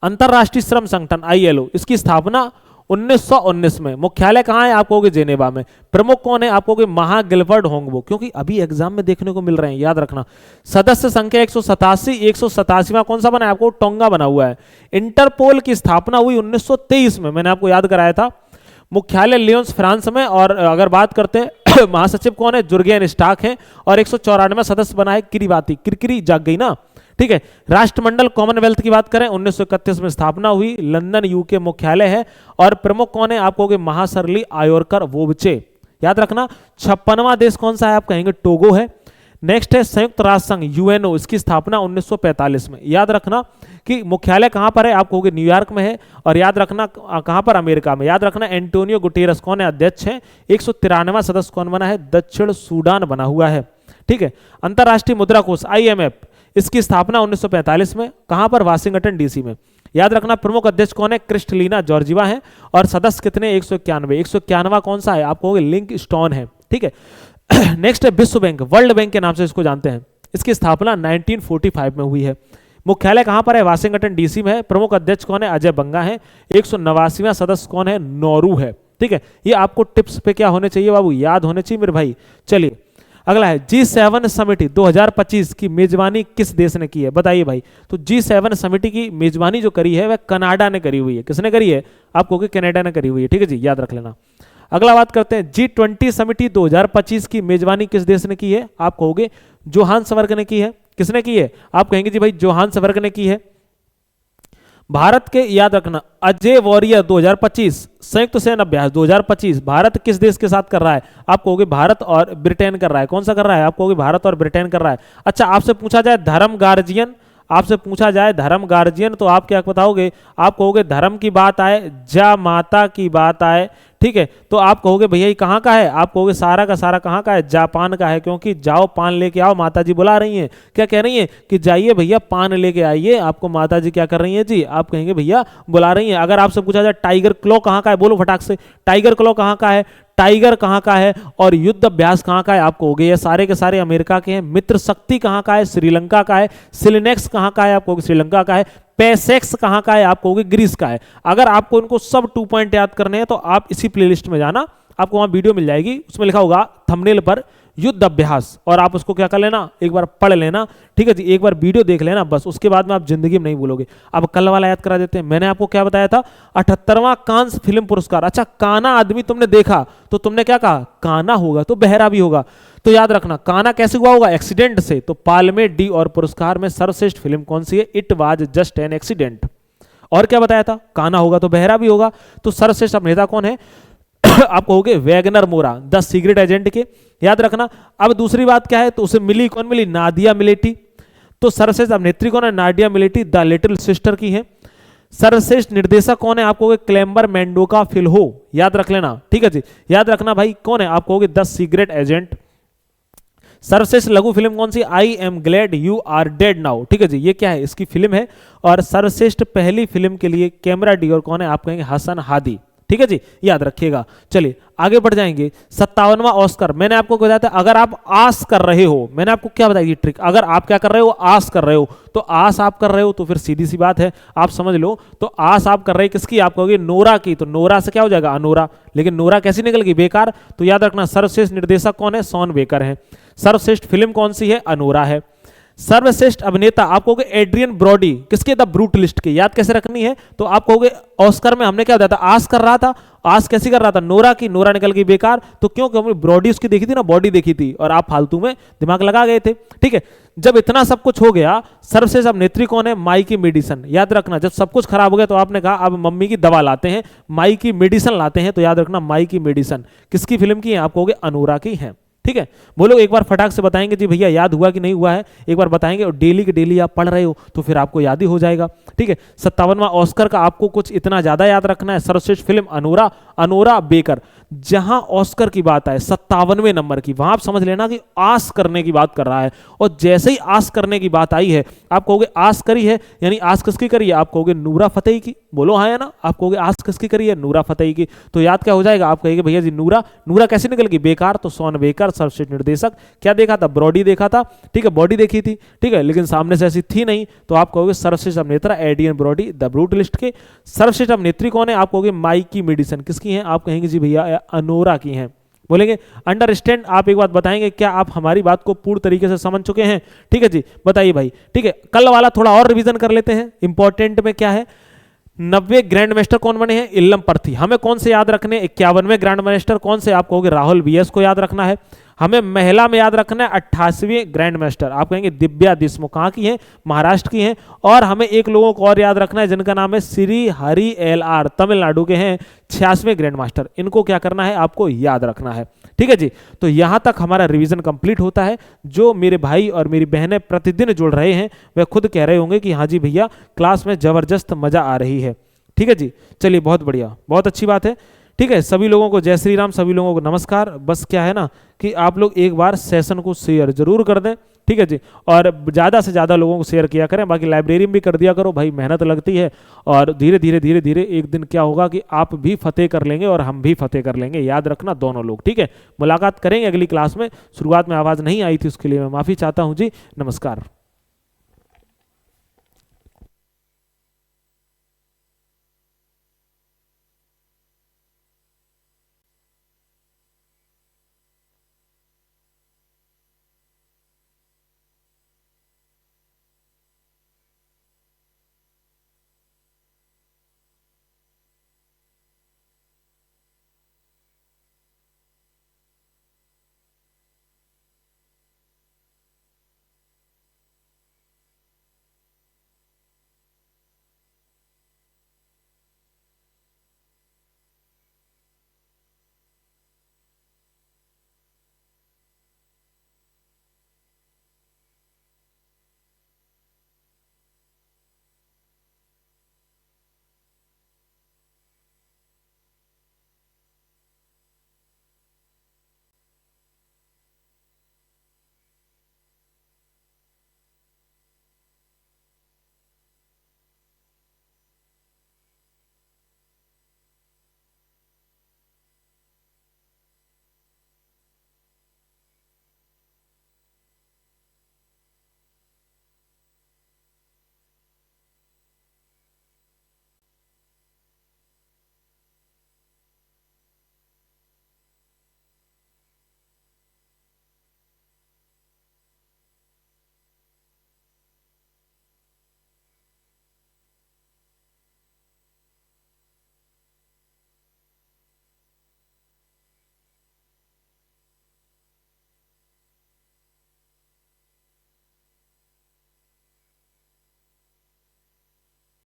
अंतरराष्ट्रीय श्रम संगठन ILO, इसकी स्थापना 1919 में। मुख्यालय कहाँ है, आप कहोगे जेनेवा में। प्रमुख कौन है, आप कहोगे महा गिलबर्ट होंगबो, क्योंकि अभी एग्जाम में देखने को मिल रहे हैं, याद रखना। सदस्य संख्या 187वां कौन सा बना है, आपको टोंगा बना हुआ है। इंटरपोल की स्थापना हुई 1923 में, मैंने आपको याद कराया था। मुख्यालय लियोन्स फ्रांस में। और अगर बात करते हैं महासचिव कौन है, जुर्गेन स्टाक है। और 194वां सदस्य बना है किरीबाती, किरकिरी जाग गई ना, ठीक है। राष्ट्रमंडल कॉमनवेल्थ की बात करें 1931 में स्थापना हुई, लंदन यूके मुख्यालय है। और प्रमुख कौन है, आप कहोगे महासरली आयोरकर वोबचे, याद रखना। 56वां देश कौन सा है, आप कहेंगे टोगो है। नेक्स्ट है संयुक्त राष्ट्र संघ UNO, इसकी स्थापना 1945 में। याद रखना कि मुख्यालय कहां पर है, आप कहोगे न्यूयॉर्क में है। और याद रखना कहां पर, अमेरिका में। याद रखना एंटोनियो गुटेरस कौन है, अध्यक्ष है। 193वां सदस्य कौन बना है, दक्षिण सूडान बना हुआ है, ठीक है। अंतरराष्ट्रीय मुद्रा कोष IMF, इसकी स्थापना 1945 में। कहां पर, वाशिंगटन DC में। याद रखना प्रमुख अध्यक्ष कौन है, क्रिस्टलीना जॉर्जिवा है। और सदस्य कितने, 191। 191वां कौन सा है, आप कहोगे लिंक स्टोन है, ठीक है। नेक्स्ट है विश्व बैंक, वर्ल्ड बैंक के नाम से इसको जानते हैं। इसकी स्थापना 1945 में हुई है। मुख्यालय कहां पर है, वाशिंगटन DC में है। प्रमुख अध्यक्ष कौन है, अजय बंगा है। 189वां सदस्य कौन है, नौरू है, ठीक है। ये आपको टिप्स पे क्या होने चाहिए बाबू, याद होने चाहिए मेरे भाई। चलिए अगला है G7 समिति 2025 की मेजबानी किस देश ने की है, बताइए भाई। तो G7 समिति की मेजबानी जो करी है वह कनाडा ने करी हुई है। किसने करी है, आप कहोगे कनाडा ने करी हुई है, ठीक है जी, याद रख लेना। अगला बात करते हैं G20 समिति 2025 की मेजबानी किस देश ने की है, आप कहोगे जोहान्सबर्ग ने की है। किसने की है, आप कहेंगे जी भाई जोहान्सबर्ग ने की है। भारत के, याद रखना, अजय वॉरियर 2025 संयुक्त सैन्य अभ्यास 2025 भारत किस देश के साथ कर रहा है, आप कहोगे भारत और ब्रिटेन कर रहा है। कौन सा कर रहा है, आप कहोगे भारत और ब्रिटेन कर रहा है। अच्छा, आपसे पूछा जाए धर्म गार्जियन, आपसे पूछा जाए धर्म गार्जियन, तो आप क्या बताओगे, आप कहोगे धर्म की बात आए, जा माता की बात आए, ठीक है, तो आप कहोगे भैया ये कहाँ का है, आप कहोगे सारा का सारा कहाँ का है, जापान का है। क्योंकि जाओ पान लेके आओ, माता जी बुला रही हैं। क्या कह रही हैं कि जाइए भैया पान लेके आइए, आपको माता जी क्या कर रही हैं जी, आप कहेंगे भैया बुला रही हैं। अगर आपसे पूछा जाए टाइगर क्लॉ कहाँ का है, बोलो फटाक से, टाइगर क्लॉ कहाँ का है, टाइगर कहाँ का है, और युद्ध अभ्यास कहाँ का है, आप कहोगे ये सारे के सारे अमेरिका के हैं। मित्र शक्ति कहाँ का है, श्रीलंका का है। सिलिनेक्स कहाँ का है, आप कहोगे श्रीलंका का है। पेसेक्स कहाँ का है, आप कहोगे ग्रीस का है। अगर आपको इनको सब 2 पॉइंट याद करने हैं तो आप इसी प्लेलिस्ट में जाना, आपको वहां वीडियो मिल जाएगी, उसमें लिखा होगा थंबनेल पर युद्ध अभ्यास, और आप उसको क्या कर लेना, एक बार पढ़ लेना, ठीक है जी, एक बार वीडियो देख लेना बस, उसके बाद में आप जिंदगी में नहीं भूलोगे। अब कल वाला याद करा देते हैं। मैंने आपको क्या बताया था, 78वां कांस फिल्म पुरस्कार। अच्छा, काना आदमी तुमने देखा तो तुमने क्या कहा, काना होगा तो बहरा भी होगा। तो याद रखना काना कैसे हुआ होगा, एक्सीडेंट से। तो पाल्मे डी और पुरस्कार में सर्वश्रेष्ठ फिल्म कौन सी है, it was just an accident. और क्या बताया था, काना होगा तो बहरा भी होगा। तो सर्वश्रेष्ठ अभिनेता कौन है आप कहोगे वैगनर मोरा, द सीक्रेट एजेंट के, याद रखना। अब दूसरी बात क्या है, तो उसे मिली कौन मिली, नादिया मिलेटी। तो सर्वश्रेष्ठ अभिनेत्री कौन है, Nadia military, the little sister की है। सर्वश्रेष्ठ निर्देशक कौन है, आप कहोगे क्लेम्बर मेंडोका फिल्हो, याद रख लेना, ठीक है जी, याद रखना भाई कौन है, आप कहोगे द सीक्रेट एजेंट। सर्वश्रेष्ठ लघु फिल्म कौन सी, I am glad you are dead now, ठीक है जी, ये क्या है, इसकी फिल्म है। और सर्वश्रेष्ठ पहली फिल्म के लिए कैमरा डियर कौन है, आप कहेंगे हसन हादी, ठीक है जी, याद रखिएगा। चलिए आगे बढ़ जाएंगे। 57वां ऑस्कर, मैंने आपको बताया था अगर आप आस कर रहे हो, मैंने आपको क्या बताई ट्रिक, अगर आप क्या कर रहे हो, आस कर रहे हो, तो आस आप कर रहे हो तो फिर सीधी सी बात है आप समझ लो। तो आस आप कर रहे हैं किसकी, आप कहोगे नोरा की, तो नोरा से क्या हो जाएगा, अनोरा। लेकिन नोरा कैसी निकल गई, बेकार। तो याद रखना सर्वश्रेष्ठ निर्देशक कौन है, शॉन बेकर है। सर्वश्रेष्ठ फिल्म कौन सी है, अनोरा है। सर्वश्रेष्ठ अभिनेता आप कहोगे एड्रियन ब्रॉडी, किसके, द ब्रूटलिस्ट के। याद कैसे रखनी है, तो आप कहोगे ऑस्कर में हमने क्या बताया था, आस कर रहा था, आस कैसी कर रहा था, नोरा की, नोरा निकल गई बेकार। तो क्यों, क्योंकि बॉडी उसकी देखी थी ना, बॉडी देखी थी, और आप फालतू में दिमाग लगा गए थे। ठीक है, जब इतना सब कुछ हो गया, सर्वश्रेष्ठ अभिनेत्री कौन है, माई की मेडिसन। याद रखना, जब सब कुछ खराब हो गया तो आपने कहा अब मम्मी की दवा लाते हैं, माई की मेडिसन लाते हैं। तो याद रखना माई की मेडिसन किसकी फिल्म की है, आप कहोगे अनोरा की है। ठीक है, बोलो एक बार फटाक से बताएंगे जी भैया याद हुआ कि नहीं हुआ है, एक बार बताएंगे। और डेली के डेली आप पढ़ रहे हो तो फिर आपको याद ही हो जाएगा। ठीक है, 57वां ऑस्कर का आपको कुछ इतना ज्यादा याद रखना है, सर्वश्रेष्ठ फिल्म अनोरा, अनोरा बेकर। जहां ऑस्कर की बात आए 57वें नंबर की, वहां आप समझ लेना कि आस करने की बात कर रहा है। और जैसे ही आस करने की बात आई है, आप कहोगे आस करी है, यानी आस किसकी करी है, आप कहोगे नूरा फतेही की। बोलो हाँ है ना, आप कहोगे आस किसकी करी है, नूरा फतेही की। तो याद क्या हो जाएगा, आप कहेंगे भैया जी नूरा, नूरा कैसे निकल गई, बेकार। तो सोन बेकर सर्वश्रेष्ठ निर्देशक। क्या देखा था, ब्रॉडी देखा था। ठीक है, बॉडी देखी थी, ठीक है, लेकिन सामने से ऐसी थी नहीं। तो आप कहोगे सर्वश्रेष्ठ अभिनेता एडियन ब्रॉडी, द ब्रूटलिस्ट के। सर्वश्रेष्ठ अभिनेत्री कौन है, आप कहोगे माई की मेडिसन। किसकी है, आप कहेंगे जी भैया अनोरा की हैं। बोलेंगे अंडरस्टैंड, आप एक बात बताएंगे, क्या आप हमारी बात को पूर्ण तरीके से समझ चुके हैं। ठीक है जी, बताइए भाई। ठीक है, कल वाला थोड़ा और रिवीजन कर लेते हैं। इंपॉर्टेंट में क्या है, 90वें ग्रैंड मास्टर कौन बने हैं, इल्लम पर्थी। हमें कौन से याद रखने, 51वें ग्रैंड मास्टर कौन से, आप कहोगे राहुल बीएस को याद रखना है। हमें महिला में याद रखना है 88वें ग्रैंड मास्टर, आप कहेंगे दिव्या देशमुख। कहाँ की है, महाराष्ट्र की हैं। और हमें एक लोगों को और याद रखना है जिनका नाम है श्री हरि LR, तमिलनाडु के हैं, 86वें ग्रैंड मास्टर। इनको क्या करना है, आपको याद रखना है। ठीक है जी, तो यहां तक हमारा रिवीजन कंप्लीट होता है। जो मेरे भाई और मेरी बहनें प्रतिदिन जुड़ रहे हैं वे खुद कह रहे होंगे कि हाँ जी भैया क्लास में जबरदस्त मजा आ रही है। ठीक है जी, चलिए बहुत बढ़िया, बहुत अच्छी बात है। ठीक है, सभी लोगों को जय श्री राम, सभी लोगों को नमस्कार। बस क्या है ना कि आप लोग एक बार सेशन को शेयर जरूर कर दें। ठीक है जी, और ज़्यादा से ज़्यादा लोगों को शेयर किया करें। बाकी लाइब्रेरी में भी कर दिया करो भाई, मेहनत लगती है। और धीरे धीरे धीरे धीरे एक दिन क्या होगा कि आप भी फतेह कर लेंगे और हम भी फतेह कर लेंगे। याद रखना दोनों लोग। ठीक है, मुलाकात करेंगे अगली क्लास में। शुरुआत में आवाज़ नहीं आई थी, उसके लिए मैं माफ़ी चाहता हूँ जी। नमस्कार।